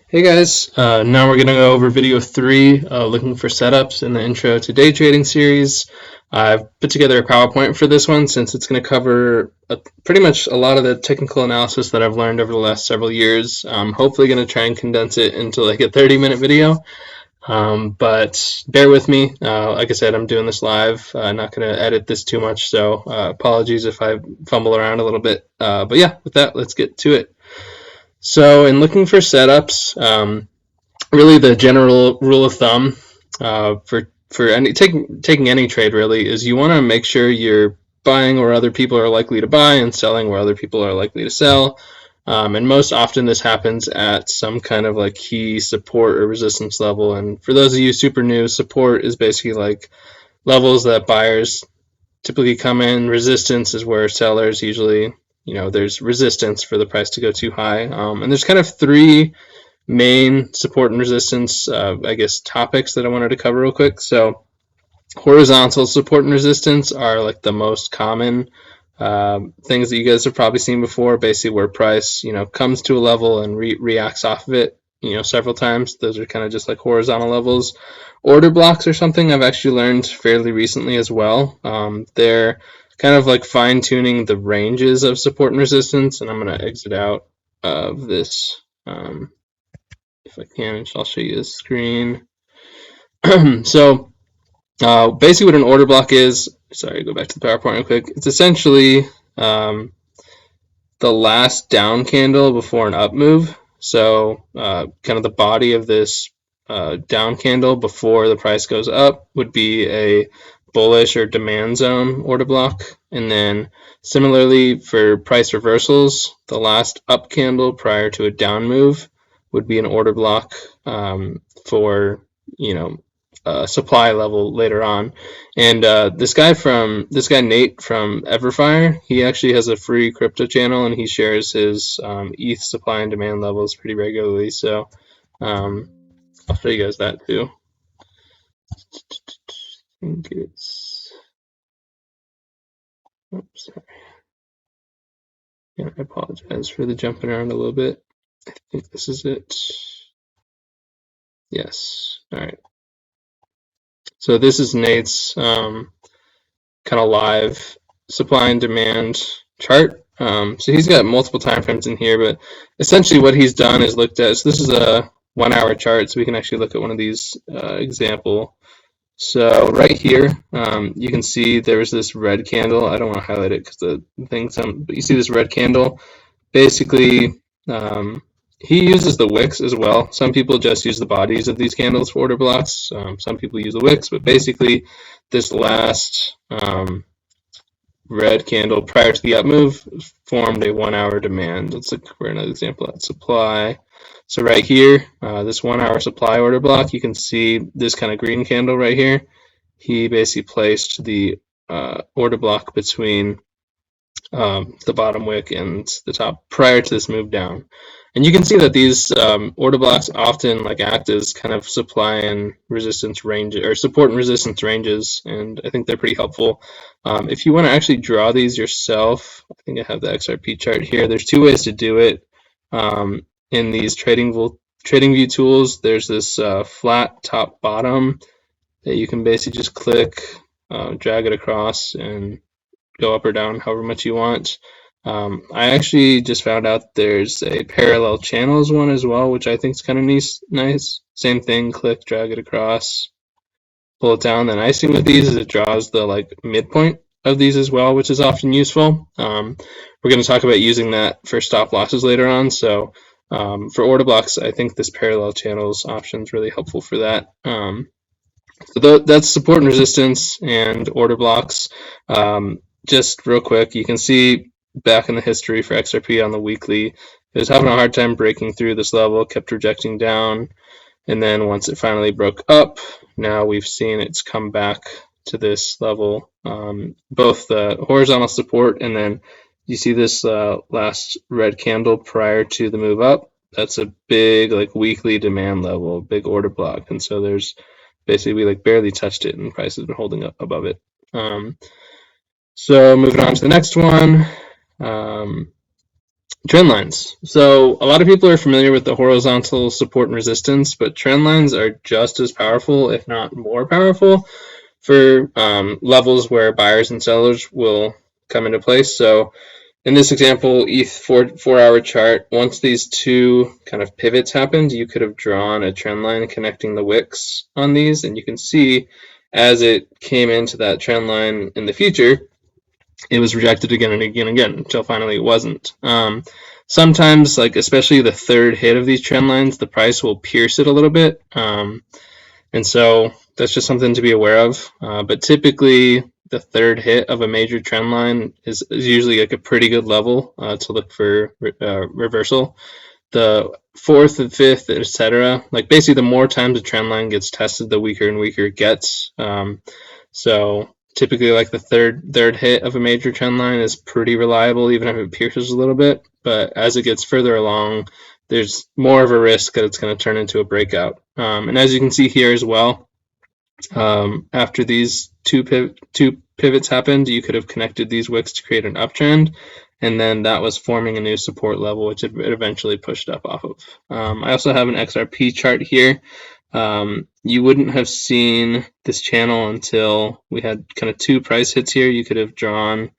Hey guys, now we're going to go over video 3, looking for setups in the Intro to Day Trading series. I've put together a PowerPoint for this one since it's going to cover pretty much a lot of the technical analysis that I've learned over the last several years. I'm hopefully going to try and condense it into like a 30-minute video, but bear with me. Like I said, I'm doing this live. I'm not going to edit this too much, so apologies if I fumble around a little bit. But yeah, with that, let's get to it. So in looking for setups, really the general rule of thumb for taking any trade really is you want to make sure you're buying where other people are likely to buy and selling where other people are likely to sell. And most often this happens at some kind of like key support or resistance level. And for those of you super new, support is basically like levels that buyers typically come in. Resistance is where sellers usually, there's resistance for the price to go too high. And there's kind of three main support and resistance, topics that I wanted to cover real quick. So horizontal support and resistance are like the most common things that you guys have probably seen before, basically where price, comes to a level and reacts off of it, several times. Those are kind of just like horizontal levels. Order blocks are something I've actually learned fairly recently as well. They're kind of like fine-tuning the ranges of support and resistance, and I'm going to exit out of this if I can. I'll show you the screen. So basically what an order block is, sorry, go back to the PowerPoint real quick. It's essentially the last down candle before an up move. So kind of the body of this down candle before the price goes up would be a bullish or demand zone order block. And then similarly for price reversals, the last up candle prior to a down move would be an order block for, supply level later on. And this guy Nate from Everfire, he actually has a free crypto channel and he shares his ETH supply and demand levels pretty regularly. So I'll show you guys that too. I think it's, oops, sorry. Yeah, I apologize for the jumping around a little bit. I think this is it. Yes. All right. So this is Nate's kind of live supply and demand chart. So he's got multiple time frames in here, but essentially what he's done is looked at, so this is a 1 hour chart, so we can actually look at one of these example. So right here, you can see there was this red candle. I don't want to highlight it because the thing's but you see this red candle. Basically, he uses the wicks as well. Some people just use the bodies of these candles for order blocks. Some people use the wicks, but basically this last red candle prior to the up move formed a 1 hour demand. Let's look for another example at supply. So right here, this 1 hour supply order block, you can see this kind of green candle right here. He basically placed the order block between the bottom wick and the top prior to this move down. And you can see that these order blocks often like act as kind of supply and resistance range or support and resistance ranges, and I think they're pretty helpful. If you want to actually draw these yourself, I think I have the XRP chart here. There's two ways to do it. In these trading view tools, there's this flat top bottom that you can basically just click, drag it across, and go up or down however much you want. I actually just found out there's a parallel channels one as well, which I think is kind of nice. Same thing, click, drag it across, pull it down. The nice thing with these is it draws the like midpoint of these as well, which is often useful. We're going to talk about using that for stop losses later on. So for order blocks, I think this parallel channels option is really helpful for that. So that's support and resistance and order blocks. Just real quick, you can see back in the history for XRP on the weekly, it was having a hard time breaking through this level, kept rejecting down, and then once it finally broke up, now we've seen it's come back to this level, both the horizontal support and then you see this last red candle prior to the move up. That's a big like weekly demand level, big order block, and so there's basically we like barely touched it and price has been holding up above it. So moving on to the next one. Trend lines. So a lot of people are familiar with the horizontal support and resistance, but trend lines are just as powerful, if not more powerful, for levels where buyers and sellers will come into place. So in this example, ETH 4-hour chart, once these two kind of pivots happened, you could have drawn a trend line connecting the wicks on these, and you can see as it came into that trend line in the future, it was rejected again and again and again until finally it wasn't. Sometimes, like especially the third hit of these trend lines, the price will pierce it a little bit, and so that's just something to be aware of. But typically, the third hit of a major trend line is usually like a pretty good level to look for reversal. The fourth and fifth, etc. Like basically, the more times a trend line gets tested, the weaker and weaker it gets. So typically, like the third hit of a major trend line is pretty reliable, even if it pierces a little bit. But as it gets further along, there's more of a risk that it's going to turn into a breakout. And as you can see here as well, after these two pivots happened, you could have connected these wicks to create an uptrend, and then that was forming a new support level, which it eventually pushed up off of. I also have an XRP chart here. You wouldn't have seen this channel until we had kind of two price hits here. You could have drawn,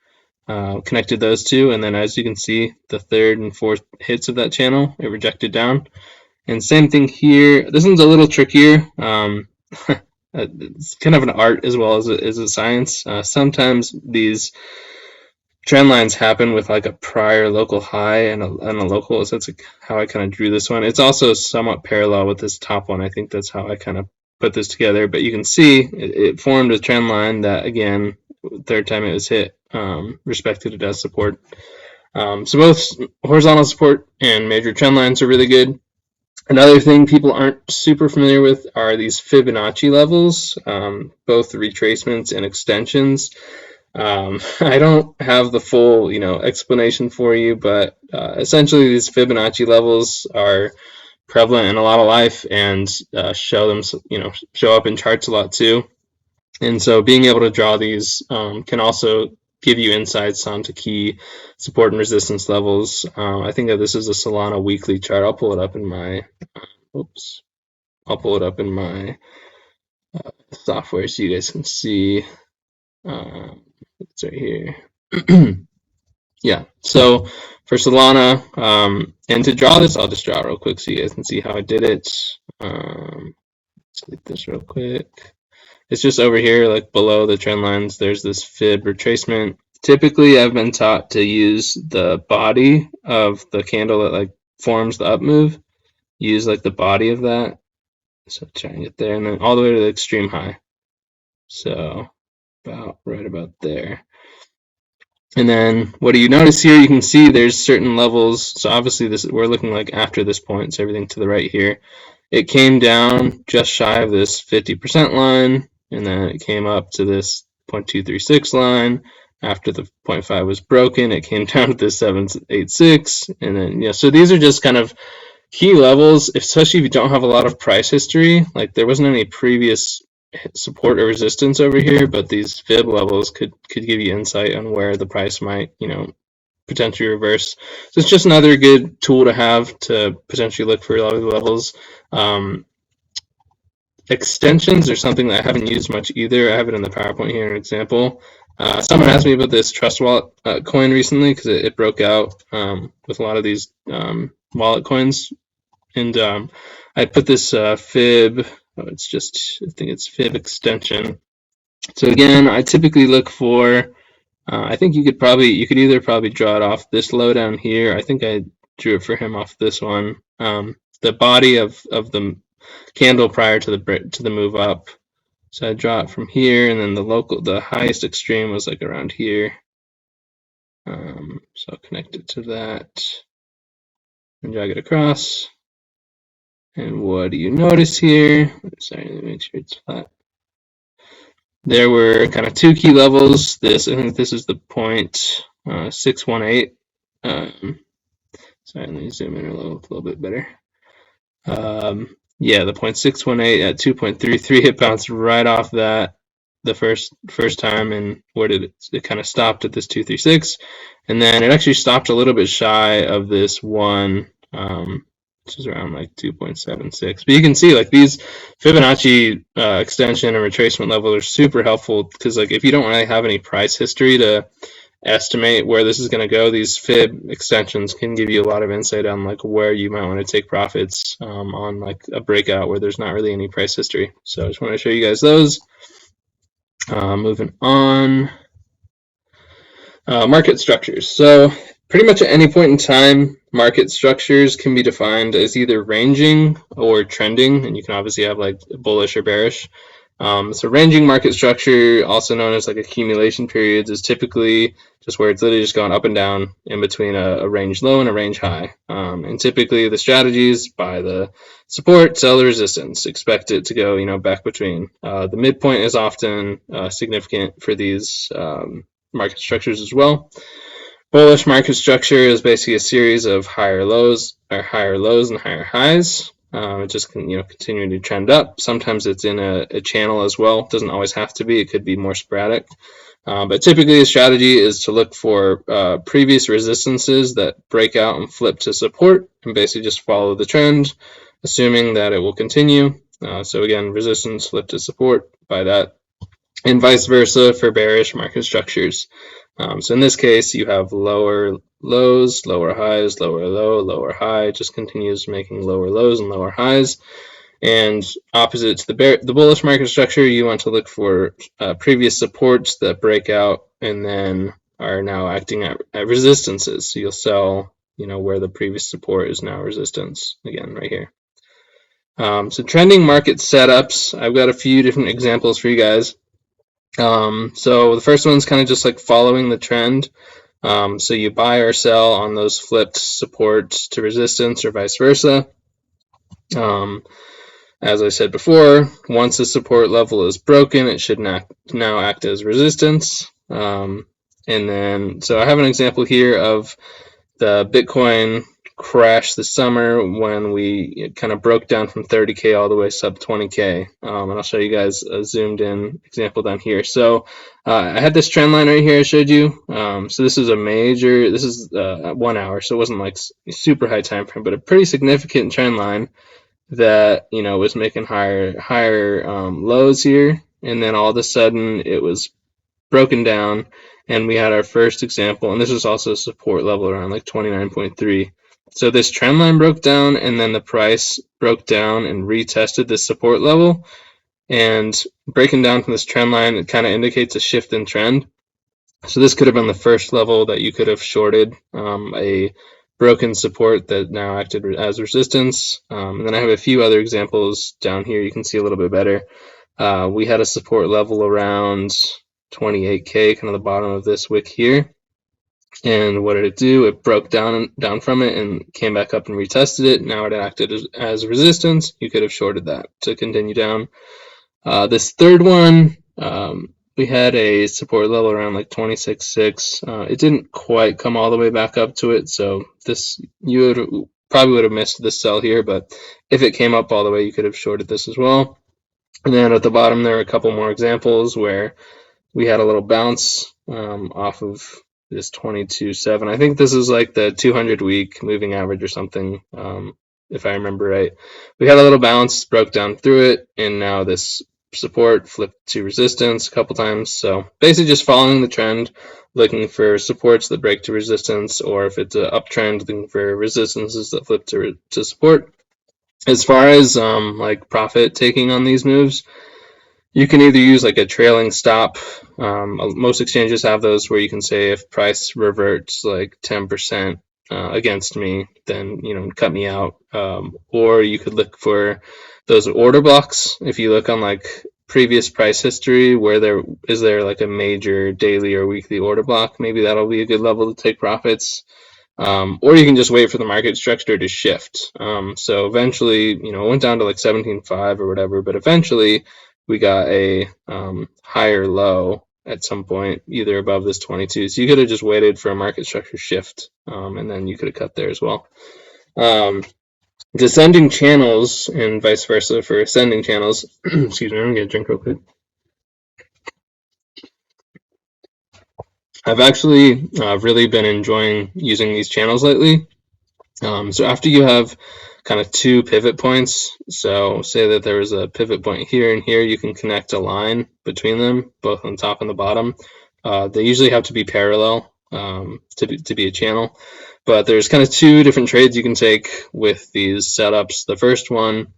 connected those two, and then as you can see, the third and fourth hits of that channel, it rejected down. And same thing here. This one's a little trickier. It's kind of an art as well as a science. Sometimes these trend lines happen with like a prior local high and a local, so that's like how I kind of drew this one. It's also somewhat parallel with this top one. I think that's how I kind of put this together, but you can see it formed a trend line that, again, third time it was hit, respected it as support. So both horizontal support and major trend lines are really good. Another thing people aren't super familiar with are these Fibonacci levels, both retracements and extensions. I don't have the full, explanation for you, but essentially these Fibonacci levels are prevalent in a lot of life and show up in charts a lot too. And so being able to draw these can also give you insights onto key support and resistance levels. I think that this is a Solana weekly chart. I'll pull it up in my software so you guys can see. It's right here. Yeah, so for Solana, and to draw this, I'll just draw it real quick so you guys can see how I did it. Let's delete this real quick. It's just over here, like below the trend lines, there's this fib retracement. Typically, I've been taught to use the body of the candle that like forms the up move. Use like the body of that. So try and get there, and then all the way to the extreme high. So right about there. And then what do you notice here? You can see there's certain levels. So obviously we're looking like after this point, so everything to the right here. It came down just shy of this 50% line, and then it came up to this 0.236 line. After the 0.5 was broken, it came down to this 786, and then so these are just kind of key levels, especially if you don't have a lot of price history. Like there wasn't any previous support or resistance over here, but these fib levels could give you insight on where the price might potentially reverse. So it's just another good tool to have to potentially look for a lot of the levels. Extensions are something that I haven't used much either. I have it in the PowerPoint here, an example. Someone asked me about this Trust Wallet coin recently because it broke out with a lot of these wallet coins, and I put this fib. I think it's fib extension. So again, I typically look for. I think you could either probably draw it off this low down here. I think I drew it for him off this one. The body of the candle prior to the move up. So I draw it from here, and then the highest extreme was like around here. So I'll connect it to that and drag it across. And what do you notice here? Sorry, let me make sure it's flat. There were kind of two key levels. I think this is the 0.618. Sorry, let me zoom in a little bit better. Yeah, the 0.618 at 2.33, it bounced right off that the first time, and where did it kind of stopped at this 236, and then it actually stopped a little bit shy of this one, which is around like 2.76. But you can see like these Fibonacci extension and retracement levels are super helpful, because like if you don't really have any price history to estimate where this is going to go, these fib extensions can give you a lot of insight on like where you might want to take profits on like a breakout where there's not really any price history. So I just want to show you guys those. Moving on. Market structures. So pretty much at any point in time, market structures can be defined as either ranging or trending, and you can obviously have like bullish or bearish. So ranging market structure, also known as like accumulation periods, is typically just where it's literally just going up and down in between a range low and a range high. And typically the strategies buy the support, sell the resistance, expect it to go, back between. The midpoint is often significant for these market structures as well. Bullish market structure is basically a series of higher lows and higher highs. It just continuing to trend up. Sometimes it's in a channel as well. It doesn't always have to be. It could be more sporadic. But typically the strategy is to look for previous resistances that break out and flip to support, and basically just follow the trend, assuming that it will continue. So again, resistance, flip to support, buy that, and vice versa for bearish market structures. So in this case, you have lower lows, lower highs, lower low, lower high, just continues making lower lows and lower highs. And opposite to the bullish market structure, you want to look for previous supports that break out and then are now acting at resistances. So you'll sell, where the previous support is now resistance, again, right here. So trending market setups, I've got a few different examples for you guys. So the first one's kind of just like following the trend. So you buy or sell on those flipped supports to resistance or vice versa. As I said before, once the support level is broken, it should now act as resistance. And then, so I have an example here of the Bitcoin crash this summer when we kind of broke down from 30K all the way sub 20K. And I'll show you guys a zoomed in example down here. So I had this trend line right here I showed you. So this is this is 1 hour, so it wasn't like super high time frame, but a pretty significant trend line that was making higher lows here, and then all of a sudden it was broken down, and we had our first example, and this is also a support level around like 29.3. So this trend line broke down, and then the price broke down and retested this support level, and breaking down from this trend line, it kind of indicates a shift in trend. So this could have been the first level that you could have shorted, a broken support that now acted as resistance. And then I have a few other examples down here you can see a little bit better. We had a support level around 28K, kind of the bottom of this wick here. And what did it do? It broke down from it and came back up and retested it. Now it acted as resistance. You could have shorted that to continue down. This third one, we had a support level around like 26.6. It didn't quite come all the way back up to it, so you probably would have missed this sell here, but if it came up all the way, you could have shorted this as well. And then at the bottom, there are a couple more examples where we had a little bounce off of this 22.7. I think this is like the 200-week moving average or something, if I remember right. We had a little bounce, broke down through it, and now this support flipped to resistance a couple times. So basically just following the trend, looking for supports that break to resistance, or if it's an uptrend, looking for resistances that flip to support. As far as like profit taking on these moves, you can either use like a trailing stop. Most exchanges have those where you can say if price reverts like 10% against me, then cut me out. Or you could look for those order blocks. If you look on like previous price history where there is like a major daily or weekly order block, maybe that'll be a good level to take profits. Or you can just wait for the market structure to shift. So eventually, it went down to like 17.5 or whatever, but eventually we got a higher low at some point, either above this 22. So you could have just waited for a market structure shift, and then you could have cut there as well. Descending channels and vice versa for ascending channels. Excuse me, I'm gonna get a drink real quick. I've actually really been enjoying using these channels lately. So after you have kind of two pivot points, so say that there was a pivot point here and here, you can connect a line between them, both on the top and the bottom. They usually have to be parallel to be a channel, but there's kind of two different trades you can take with these setups. The first one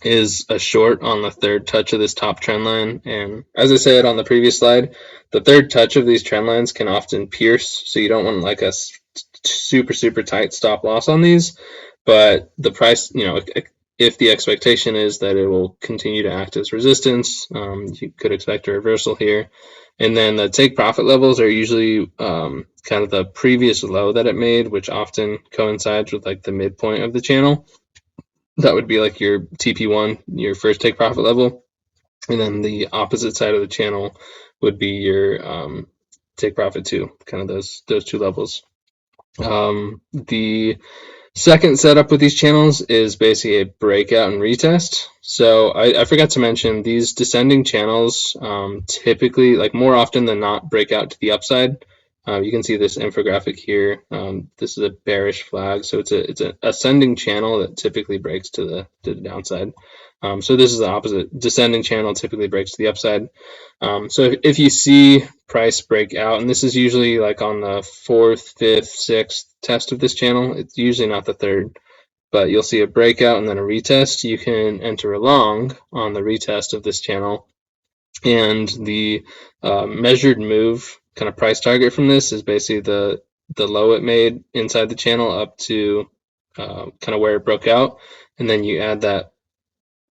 is a short on the third touch of this top trend line, and as I said on the previous slide, the third touch of these trend lines can often pierce, so you don't want like a super tight stop loss on these, but the price, if the expectation is that it will continue to act as resistance, you could expect a reversal here. And then the take profit levels are usually kind of the previous low that it made, which often coincides with like the midpoint of the channel. That would be like your TP1, your first take profit level. And then the opposite side of the channel would be your take profit 2, kind of those two levels. The second setup with these channels is basically a breakout and retest. So I forgot to mention these descending channels typically, like more often than not, break out to the upside. You can see this infographic here. This is a bearish flag, so it's an ascending channel that typically breaks to the downside. So this is the opposite. Descending channel typically breaks to the upside. So if you see price break out, and this is usually like on the 4th, 5th, 6th test of this channel, it's usually not the 3rd, but you'll see a breakout and then a retest. You can enter a long on the retest of this channel, and the measured move kind of price target from this is basically the low it made inside the channel up to kind of where it broke out, and then you add that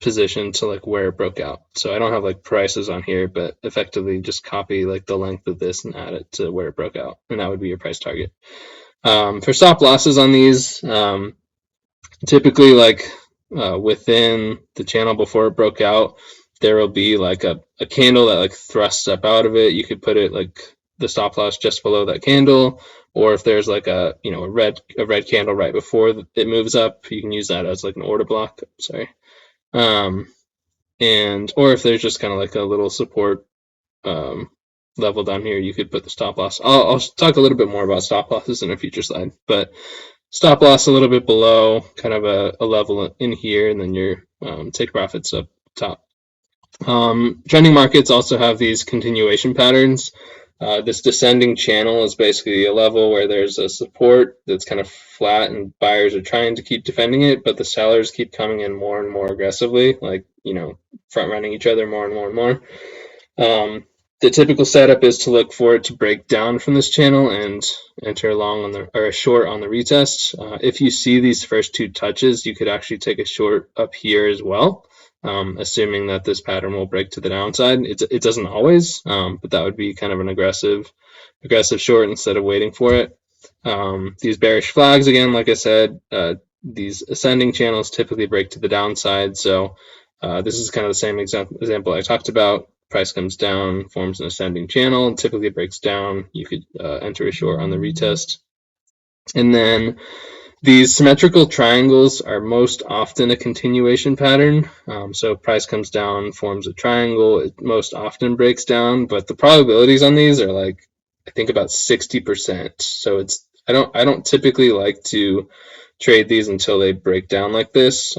position to like where it broke out. So I don't have like prices on here, but effectively just copy like the length of this and add it to where it broke out, and that would be your price target. For stop losses on these, typically like within the channel before it broke out, there will be like a candle that like thrusts up out of it. You could put it like the stop loss just below that candle, or if there's like a red candle right before it moves up, you can use that as like an order block. Sorry. And or if there's just kind of like a little support level down here, you could put the stop loss. I'll talk a little bit more about stop losses in a future slide, but stop loss a little bit below, kind of a level in here, and then your take profits up top. Trending markets also have these continuation patterns. This descending channel is basically a level where there's a support that's kind of flat and buyers are trying to keep defending it, but the sellers keep coming in more and more aggressively, like, front running each other more and more and more. The typical setup is to look for it to break down from this channel and enter a long or a short on the retest. If you see these first two touches, you could actually take a short up here as well. Assuming that this pattern will break to the downside. It doesn't always, but that would be kind of an aggressive short instead of waiting for it. These bearish flags, again, like I said, these ascending channels typically break to the downside. So this is kind of the same example I talked about. Price comes down, forms an ascending channel, typically breaks down. You could enter a short on the retest. And then these symmetrical triangles are most often a continuation pattern. So price comes down, forms a triangle, it most often breaks down, but the probabilities on these are like, I think about 60%. So I don't typically like to trade these until they break down like this.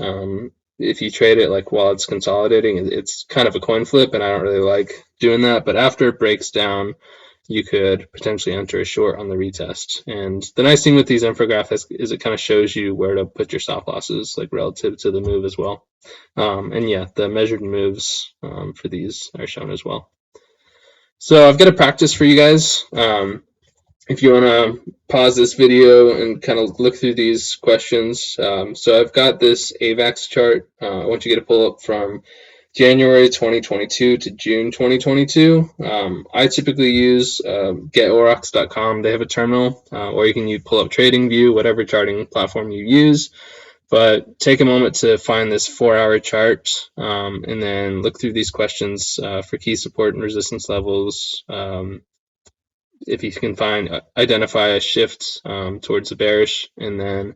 If you trade it like while it's consolidating, it's kind of a coin flip, and I don't really like doing that. But after it breaks down, you could potentially enter a short on the retest. And the nice thing with these infographics is it kind of shows you where to put your stop losses, like relative to the move as well. And yeah, the measured moves for these are shown as well. So I've got a practice for you guys. If you want to pause this video and kind of look through these questions. So I've got this AVAX chart. I want you to get a pull up from January 2022 to June 2022. I typically use getaurox.com. They have a terminal, or you can pull up TradingView, whatever charting platform you use. But take a moment to find this 4-hour chart and then look through these questions for key support and resistance levels. If you can identify a shift towards the bearish, and then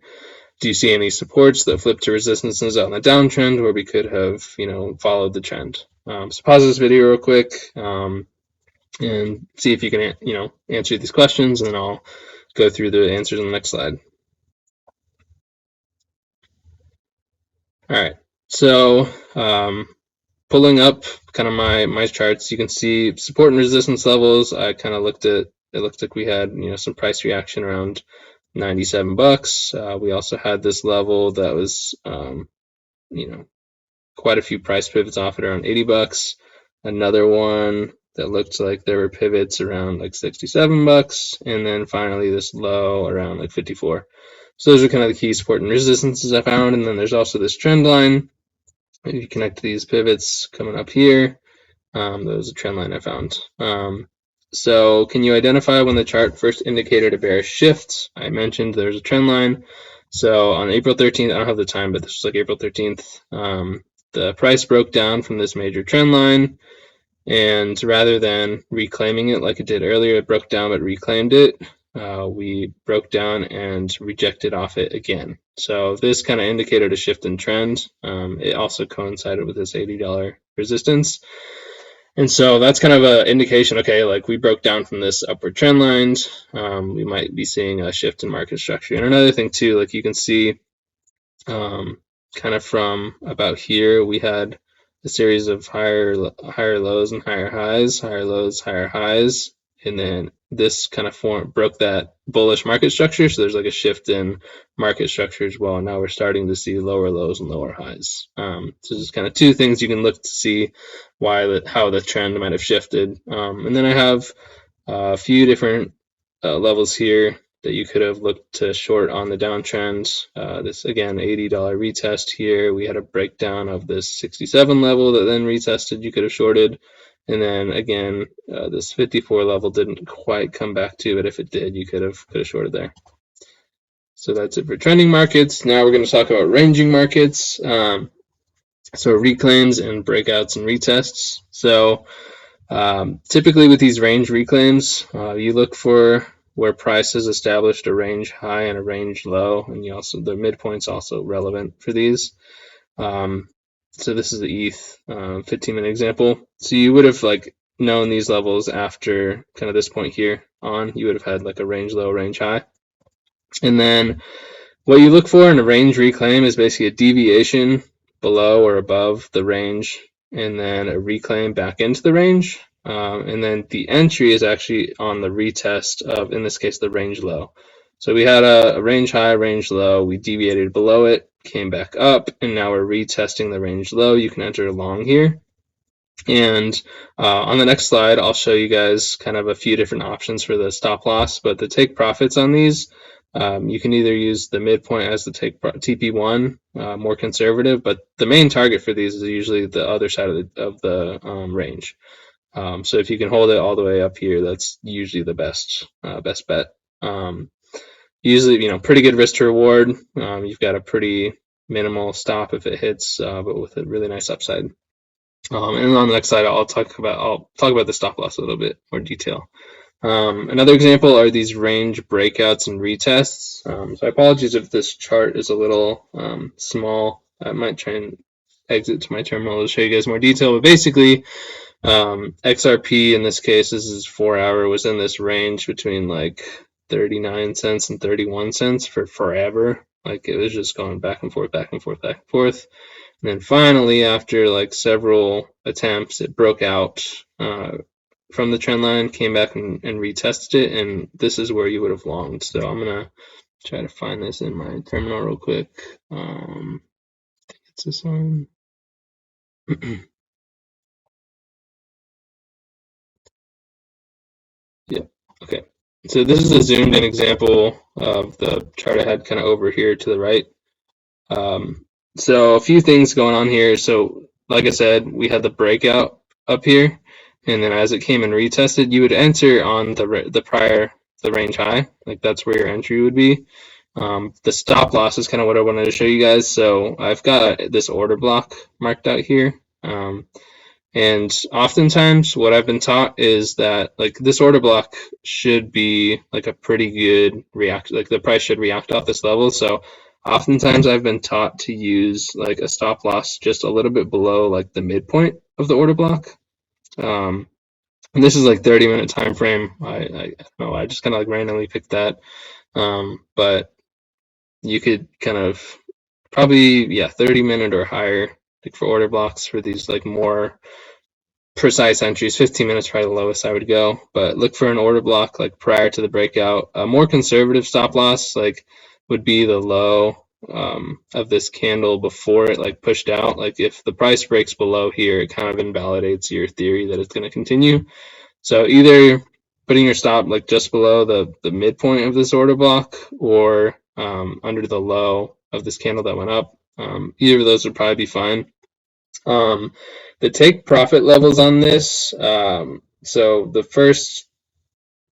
do you see any supports that flip to resistances on the downtrend where we could have, followed the trend? So pause this video real quick. and see if you can, answer these questions, and then I'll go through the answers on the next slide. All right, so pulling up kind of my charts, you can see support and resistance levels. I kind of looked at, it looked like we had, some price reaction around $97. We also had this level that was, quite a few price pivots off at around $80. Another one that looked like there were pivots around like $67, and then finally this low around like 54. So those are kind of the key support and resistances I found. And then there's also this trend line. If you connect these pivots coming up here, that was a trend line I found. So can you identify when the chart first indicated a bearish shift? I mentioned there's a trend line. So on April 13th, I don't have the time, but this was like April 13th, the price broke down from this major trend line, and rather than reclaiming it like it did earlier, it broke down but reclaimed it. We broke down and rejected off it again. So this kind of indicated a shift in trend. It also coincided with this $80 resistance. And so that's kind of an indication, okay, like we broke down from this upward trend lines. We might be seeing a shift in market structure. And another thing too, like you can see kind of from about here, we had a series of higher lows and higher highs, higher lows, higher highs. And then this kind of broke that bullish market structure. So there's like a shift in market structure as well. And now we're starting to see lower lows and lower highs. So there's kind of two things you can look to see how the trend might have shifted. And then I have a few different levels here that you could have looked to short on the downtrend. This again, $80 retest here. We had a breakdown of this 67 level that then retested. You could have shorted. And then again, this 54 level didn't quite come back to, but if it did, you could have shorted there. So that's it for trending markets. Now we're going to talk about ranging markets. So reclaims and breakouts and retests. So typically with these range reclaims, you look for where price has established a range high and a range low, and the midpoint's also relevant for these. So this is the ETH 15-minute example. So you would have like known these levels after kind of this point here on. You would have had like a range low, range high. And then what you look for in a range reclaim is basically a deviation below or above the range, and then a reclaim back into the range. And then the entry is actually on the retest of, in this case, the range low. So we had a range high, range low. We deviated below it, came back up, and now we're retesting the range low. You can enter long here. And on the next slide, I'll show you guys kind of a few different options for the stop loss. But the take profits on these, you can either use the midpoint as the TP1, more conservative, but the main target for these is usually the other side of the range. So if you can hold it all the way up here, that's usually the best bet. Usually, pretty good risk to reward. You've got a pretty minimal stop if it hits, but with a really nice upside. And on the next slide, I'll talk about the stop loss a little bit more detail. Another example are these range breakouts and retests. So I apologize if this chart is a little small. I might try and exit to my terminal to show you guys more detail, but basically XRP in this case, this is 4 hour, was in this range between like 39 cents and 31 cents for forever. Like it was just going back and forth, back and forth, back and forth. And then finally, after like several attempts, it broke out from the trend line, came back and retested it, and this is where you would have longed. So I'm gonna try to find this in my terminal real quick. I think it's this one. Yeah, okay. So this is a zoomed in example of the chart I had kind of over here to the right. So a few things going on here. So like I said, we had the breakout up here, and then as it came and retested, you would enter on the range high. Like that's where your entry would be. The stop loss is kind of what I wanted to show you guys. So I've got this order block marked out here. And oftentimes what I've been taught is that like this order block should be like a pretty good like the price should react off this level. So oftentimes I've been taught to use like a stop loss just a little bit below like the midpoint of the order block. And this is like 30-minute time frame. I don't know, I just kind of like randomly picked that. But you could kind of probably, yeah, 30-minute or higher, like for order blocks for these like more precise entries. 15 minutes probably the lowest I would go, but look for an order block like prior to the breakout. A more conservative stop loss like would be the low of this candle before it like pushed out. Like if the price breaks below here, it kind of invalidates your theory that it's going to continue. So either putting your stop like just below the midpoint of this order block or under the low of this candle that went up. Either of those would probably be fine. The take profit levels on this, so the first,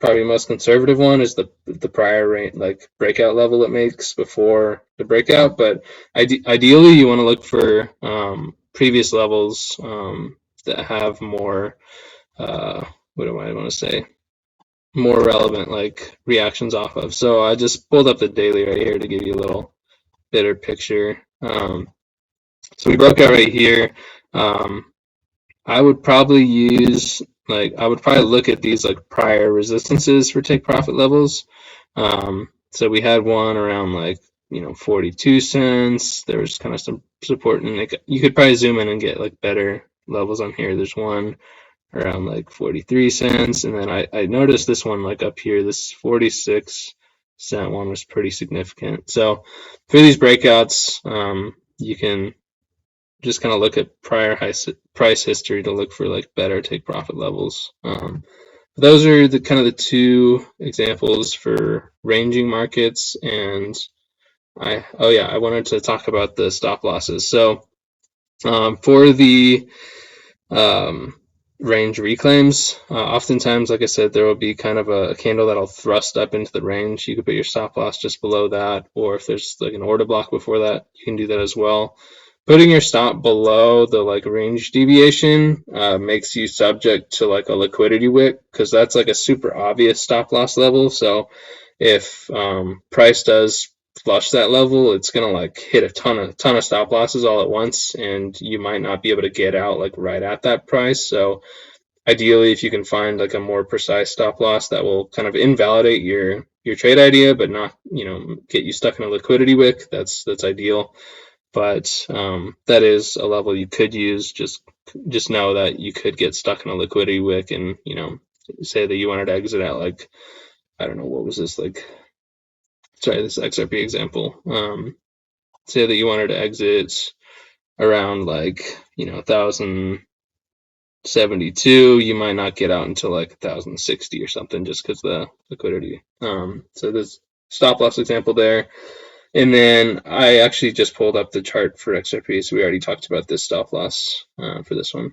probably most conservative one is the prior range, like breakout level it makes before the breakout. But ideally, you want to look for previous levels that have more, what do I want to say, more relevant like reactions off of. So I just pulled up the daily right here to give you a little better picture. So we broke out right here. I would probably use, like, I would probably look at these like prior resistances for take profit levels. So we had one around like, 42 cents. There was kind of some support, and like, you could probably zoom in and get like better levels on here. There's one around like 43 cents, and then I noticed this one like up here, this 46-cent one was pretty significant. So for these breakouts, you can just kind of look at prior price history to look for like better take profit levels. Those are the kind of the two examples for ranging markets. And I wanted to talk about the stop losses. So for the range reclaims, oftentimes, like I said, there will be kind of a candle that'll thrust up into the range. You could put your stop loss just below that, or if there's like an order block before that, you can do that as well. Putting your stop below the like range deviation makes you subject to like a liquidity wick, because that's like a super obvious stop loss level. So if price does flush that level, it's gonna like hit a ton of stop losses all at once, and you might not be able to get out like right at that price. So ideally, if you can find like a more precise stop loss that will kind of invalidate your trade idea, but not get you stuck in a liquidity wick, that's ideal. But that is a level you could use. Just know that you could get stuck in a liquidity wick, and say that you wanted to exit at like, I don't know, what was this, like, sorry, this XRP example. Say that you wanted to exit around like 1,072, you might not get out until like 1,060 or something, just because the liquidity. So there's stop loss example there. And then I actually just pulled up the chart for XRP, so we already talked about this stop loss for this one.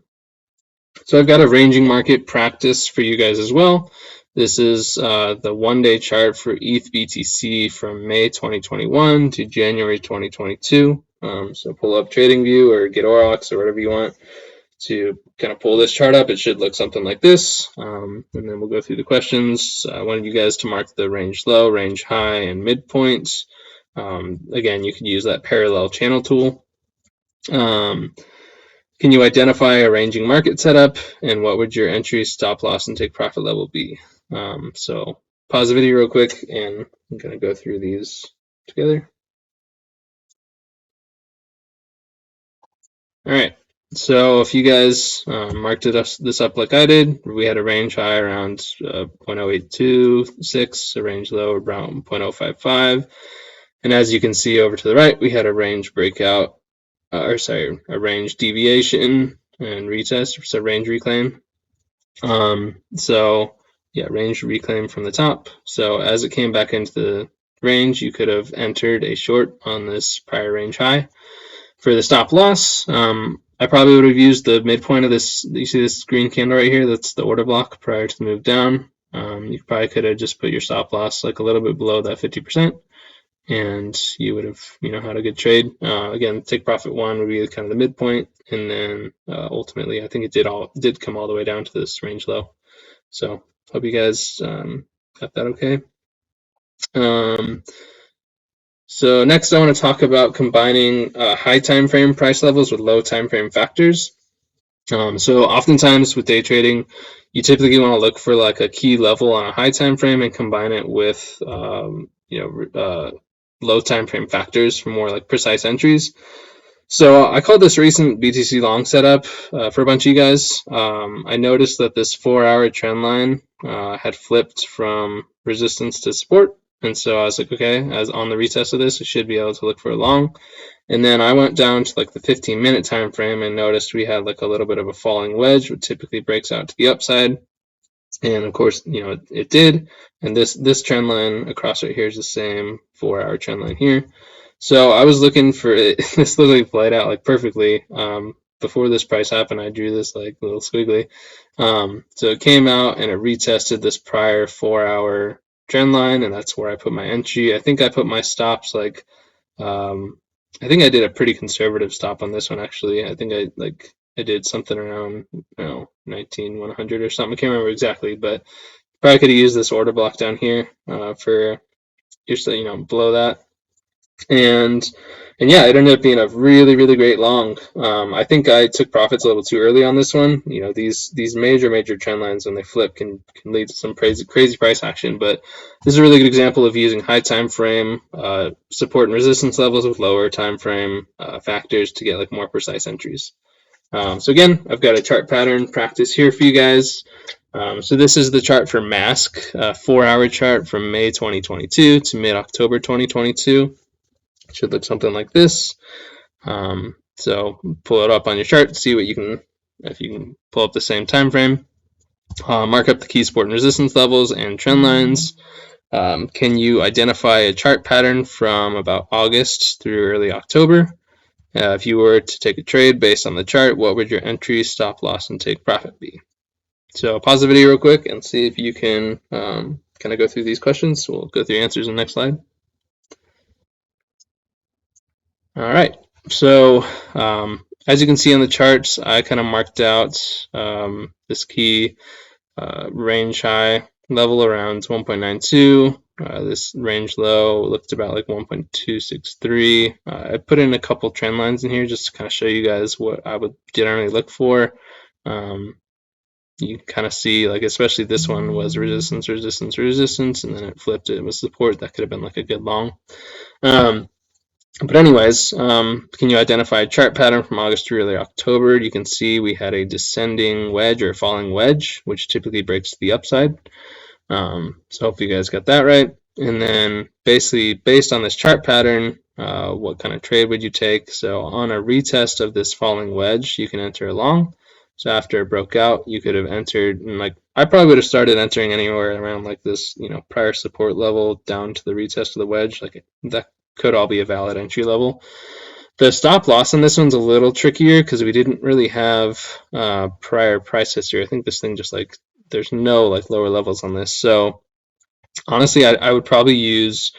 So I've got a ranging market practice for you guys as well. This is the one-day chart for ETH BTC from May 2021 to January 2022. So pull up TradingView or get Aurochs or whatever you want to kind of pull this chart up. It should look something like this. And then we'll go through the questions. I wanted you guys to mark the range low, range high, and midpoint. Again, you could use that parallel channel tool. Can you identify a ranging market setup, and what would your entry, stop loss, and take profit level be? So pause the video real quick, and I'm going to go through these together. All right. So if you guys marked this up like I did, we had a range high around 0.0826, a range low around 0.055. And as you can see over to the right, we had a range breakout, a range deviation and retest, so range reclaim. So yeah, range reclaim from the top. So as it came back into the range, you could have entered a short on this prior range high. For the stop loss, I probably would have used the midpoint of this. You see this green candle right here? That's the order block prior to the move down. You probably could have just put your stop loss like a little bit below that 50%. And you would have, had a good trade. Again, take profit one would be kind of the midpoint, and then ultimately, I think it did come all the way down to this range low. So hope you guys got that okay. So next, I want to talk about combining high time frame price levels with low time frame factors. So oftentimes with day trading, you typically want to look for like a key level on a high time frame and combine it with low time frame factors for more like precise entries. So I called this recent BTC long setup for a bunch of you guys. I noticed that this 4-hour trend line had flipped from resistance to support, and so I was like, okay, as on the retest of this, I should be able to look for a long. And then I went down to like the 15-minute time frame and noticed we had like a little bit of a falling wedge, which typically breaks out to the upside. And of course, it did. And this trend line across right here is the same 4-hour trend line here. So I was looking for it. This literally played out like perfectly. Before this price happened, I drew this like little squiggly. So it came out and it retested this prior 4-hour trend line, and that's where I put my entry. I think I put my stops like I think I did a pretty conservative stop on this one actually. I think I did something around 19,100 or something. I can't remember exactly, but probably could have used this order block down here for just below that. And yeah, it ended up being a really, really great long. I think I took profits a little too early on this one. These major trend lines when they flip can lead to some crazy price action. But this is a really good example of using high time frame support and resistance levels with lower time frame factors to get like more precise entries. So again, I've got a chart pattern practice here for you guys. So this is the chart for Mask, 4-hour chart from May 2022 to mid-October 2022. It should look something like this. So pull it up on your chart, see what you can, if you can pull up the same time frame. Mark up the key support and resistance levels and trend lines. Can you identify a chart pattern from about August through early October? If you were to take a trade based on the chart, what would your entry, stop loss, and take profit be? So pause the video real quick and see if you can kind of go through these questions. We'll go through answers in the next slide. All right, so as you can see on the charts, I kind of marked out this key range high level around 1.92. This range low looked about like 1.263. I put in a couple trend lines in here just to kind of show you guys what I would generally look for. You can kind of see, like, especially this one was resistance, resistance, resistance, and then it flipped. It was support. That could have been like a good long. But anyways, can you identify a chart pattern from August to early October? You can see we had a descending wedge or falling wedge, which typically breaks to the upside. So hopefully you guys got that right. And then basically based on this chart pattern, what kind of trade would you take? So on a retest of this falling wedge, you can enter a long. So after it broke out, you could have entered, and like I probably would have started entering anywhere around like this, prior support level down to the retest of the wedge. Like that could all be a valid entry level. The stop loss on this one's a little trickier because we didn't really have prior price history. I think this thing just like there's no like lower levels on this. So honestly, I would probably use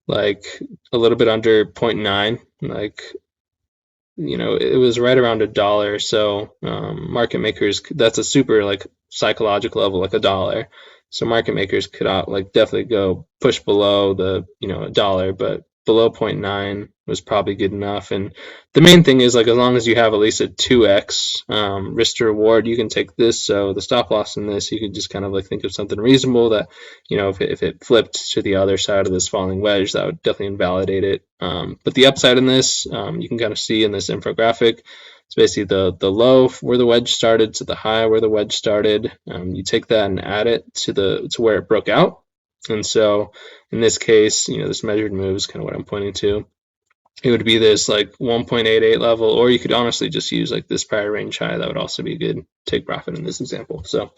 like a little bit under 0.9. Like it was right around $1. So market makers, that's a super like psychological level, like $1. So market makers could like definitely go push below the $1, but below 0.9 was probably good enough. And the main thing is like as long as you have at least a 2x risk to reward, you can take this. So the stop loss in this, you could just kind of like think of something reasonable that if it flipped to the other side of this falling wedge, that would definitely invalidate it. But the upside in this, you can kind of see in this infographic. It's basically the low where the wedge started to the high where the wedge started. You take that and add it to where it broke out. And so in this case, this measured move is kind of what I'm pointing to. It would be this like 1.88 level, or you could honestly just use like this prior range high. That would also be a good take profit in this example. So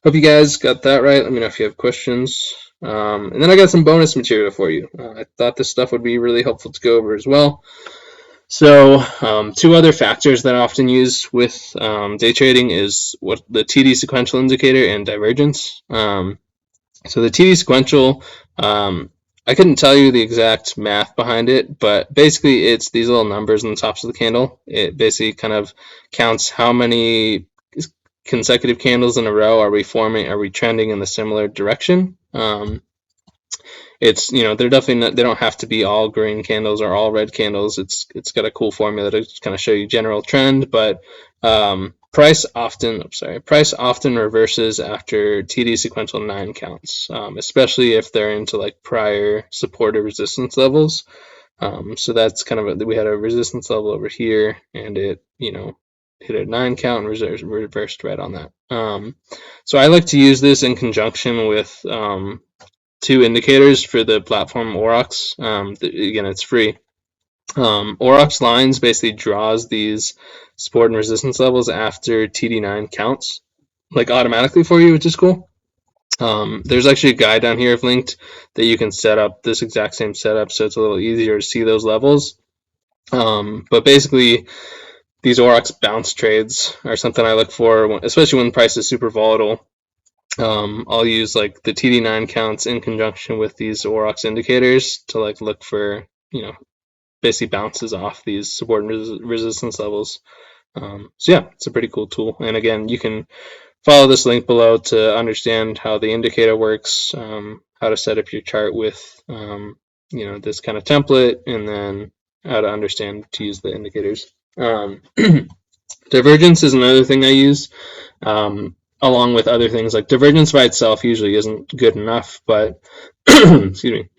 hope you guys got that right. Let me know if you have questions. And then I got some bonus material for you. I thought this stuff would be really helpful to go over as well. So two other factors that I often use with day trading is what the TD sequential indicator and divergence. So the TD sequential, I couldn't tell you the exact math behind it, but basically it's these little numbers on the tops of the candle. It basically kind of counts how many consecutive candles in a row are we forming, are we trending in the similar direction. It's they're definitely not, they don't have to be all green candles or all red candles. It's got a cool formula to just kind of show you general trend, but price often reverses after TD sequential 9 counts, especially if they're into like prior support or resistance levels. So that's kind of we had a resistance level over here, and it hit a 9 count and reversed right on that. So I like to use this in conjunction with 2 indicators for the platform Aurochs. Again, it's free. Aurochs lines basically draws these support and resistance levels after TD9 counts, like automatically for you, which is cool. There's actually a guide down here I've linked that you can set up this exact same setup, so it's a little easier to see those levels. But basically, these Aurochs bounce trades are something I look for, especially when the price is super volatile. I'll use like the TD9 counts in conjunction with these Aurochs indicators to like look for, basically bounces off these support and resistance levels. So yeah, it's a pretty cool tool. And again, you can follow this link below to understand how the indicator works, how to set up your chart with, this kind of template, and then how to understand to use the indicators. Divergence is another thing I use, along with other things. Like divergence by itself usually isn't good enough, but excuse me.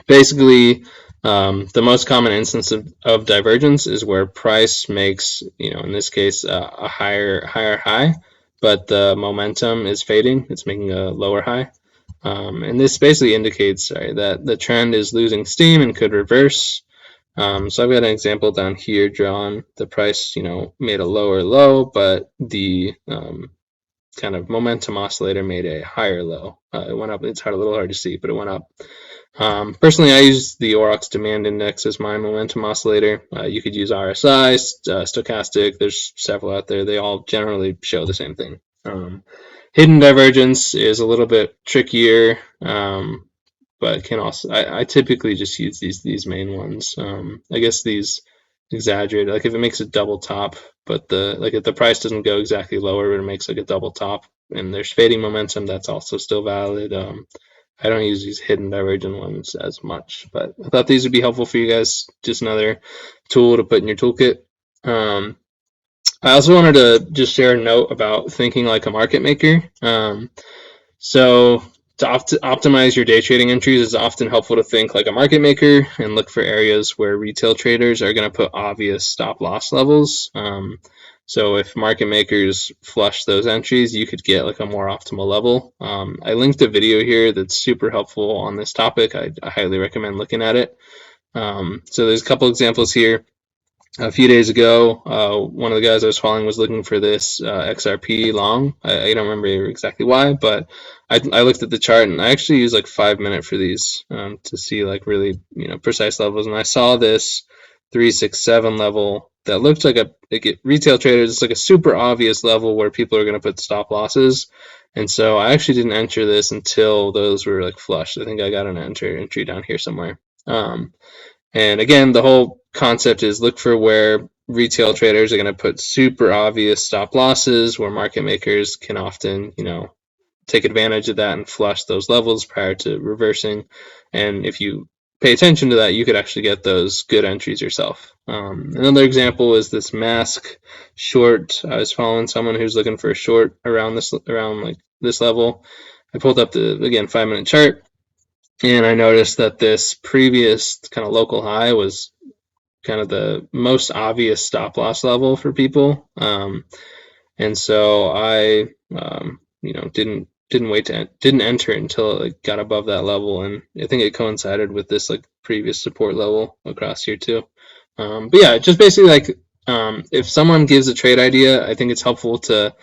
Basically, the most common instance of divergence is where price makes, in this case, a higher high, but the momentum is fading. It's making a lower high. And this basically indicates that the trend is losing steam and could reverse. So I've got an example down here drawn. The price, made a lower low, but the kind of momentum oscillator made a higher low. It went up. It's a little hard to see, but it went up. Personally, I use the Aurochs demand index as my momentum oscillator. You could use RSI, stochastic. There's several out there. They all generally show the same thing. Hidden divergence is a little bit trickier, but can also. I typically just use these main ones. I guess these exaggerate. Like if it makes a double top, but if the price doesn't go exactly lower, but it makes like a double top, and there's fading momentum, that's also still valid. I don't use these hidden divergent ones as much, but I thought these would be helpful for you guys. Just another tool to put in your toolkit. I also wanted to just share a note about thinking like a market maker. So to optimize your day trading entries, it's often helpful to think like a market maker and look for areas where retail traders are going to put obvious stop loss levels. So if market makers flush those entries, you could get like a more optimal level. I linked a video here that's super helpful on this topic. I highly recommend looking at it. So there's a couple examples here. A few days ago, one of the guys I was following was looking for this XRP long. I don't remember exactly why, but I looked at the chart and I actually used like 5 minutes for these to see like really precise levels. And I saw this 367 level that looked like retail traders. It's like a super obvious level where people are going to put stop losses. And so I actually didn't enter this until those were like flushed. I think I got an entry down here somewhere. And again, the whole concept is look for where retail traders are going to put super obvious stop losses, where market makers can often, take advantage of that and flush those levels prior to reversing. And if you pay attention to that, you could actually get those good entries yourself. Another example is this mask short. I was following someone who's looking for a short around like this level. I pulled up the, again, 5 minute chart. And I noticed that this previous kind of local high was kind of the most obvious stop loss level for people. And so I, didn't enter it until it like got above that level. And I think it coincided with this like previous support level across here too. But yeah, just basically like if someone gives a trade idea, I think it's helpful to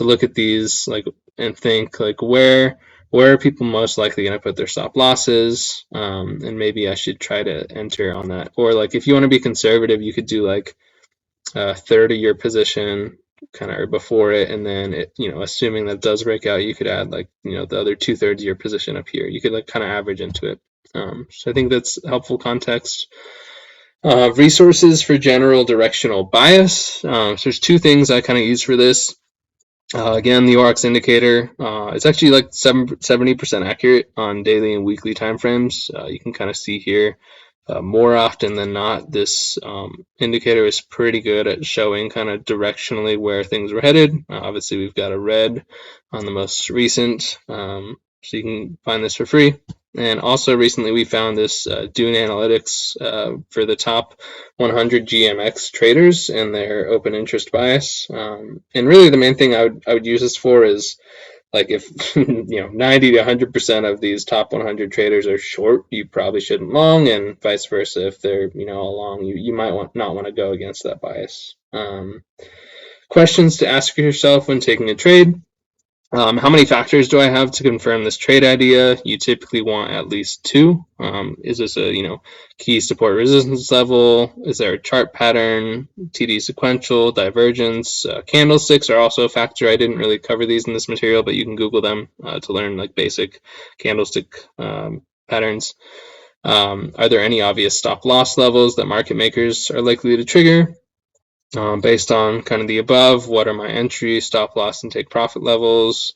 look at these like and think like where are people most likely going to put their stop losses, and maybe I should try to enter on that. Or like if you want to be conservative, you could do like a third of your position kind of before it, and then it, assuming that does break out, you could add like the other 2/3 of your position up here. You could like kind of average into it. So I think that's helpful context. Resources for general directional bias. So there's 2 things I kind of use for this. Again, the Aurochs indicator, it's actually like 70% accurate on daily and weekly timeframes. You can kind of see here more often than not, this indicator is pretty good at showing kind of directionally where things were headed. Obviously, we've got a red on the most recent, so you can find this for free. And also recently we found this Dune Analytics for the top 100 GMX traders and their open interest bias. And really the main thing I would use this for is, like, if 90 to 100% of these top 100 traders are short, you probably shouldn't long, and vice versa. If they're all long, you might not want to go against that bias. Questions to ask yourself when taking a trade: how many factors do I have to confirm this trade idea? You typically want at least 2. Is this a key support resistance level? Is there a chart pattern? TD sequential, divergence, candlesticks are also a factor. I didn't really cover these in this material, but you can Google them to learn like basic candlestick patterns. Are there any obvious stop loss levels that market makers are likely to trigger? Based on kind of the above, what are my entry, stop loss, and take profit levels?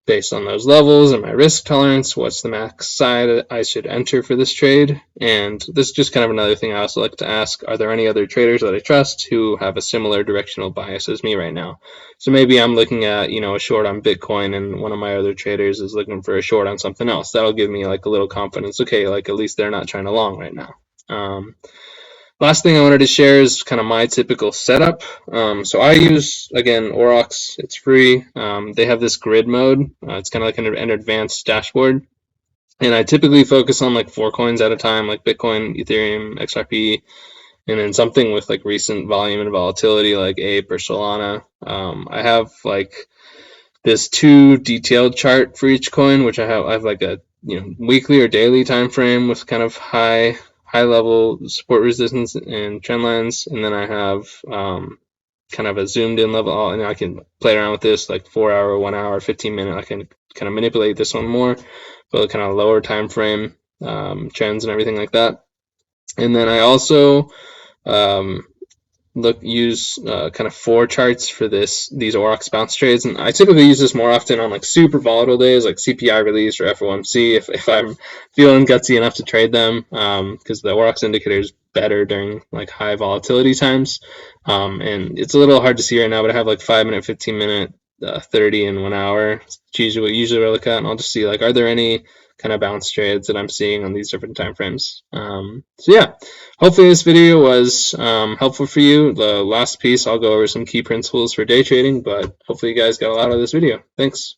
Based on those levels and my risk tolerance, what's the max side I should enter for this trade? And this is just kind of another thing I also like to ask: are there any other traders that I trust who have a similar directional bias as me right now? So maybe I'm looking at a short on Bitcoin, and one of my other traders is looking for a short on something else. That'll give me like a little confidence. Okay, like at least they're not trying to long right now. Last thing I wanted to share is kind of my typical setup. So I use, again, Aurochs. It's free. They have this grid mode. It's kind of like an advanced dashboard. And I typically focus on like 4 coins at a time, like Bitcoin, Ethereum, XRP, and then something with like recent volume and volatility like Ape or Solana. I have like this 2 detailed chart for each coin, which I have like a weekly or daily time frame with kind of high level support resistance and trend lines, and then I have kind of a zoomed in level, and I can play around with this like 4 hour, 1 hour, 15 minute. I can kind of manipulate this one more, but kind of lower time frame trends and everything like that. And then I also use kind of 4 charts for these Aurochs bounce trades, and I typically use this more often on like super volatile days like CPI release or FOMC if I'm feeling gutsy enough to trade them, because the Aurochs indicator is better during like high volatility times. And it's a little hard to see right now, but I have like 5 minute, 15 minute, 30 and 1 hour. It's usually what I look at, and I'll just see like, are there any kind of bounce trades that I'm seeing on these different time frames. So yeah, hopefully this video was helpful for you. The last piece, I'll go over some key principles for day trading, but hopefully you guys got a lot out of this video. Thanks.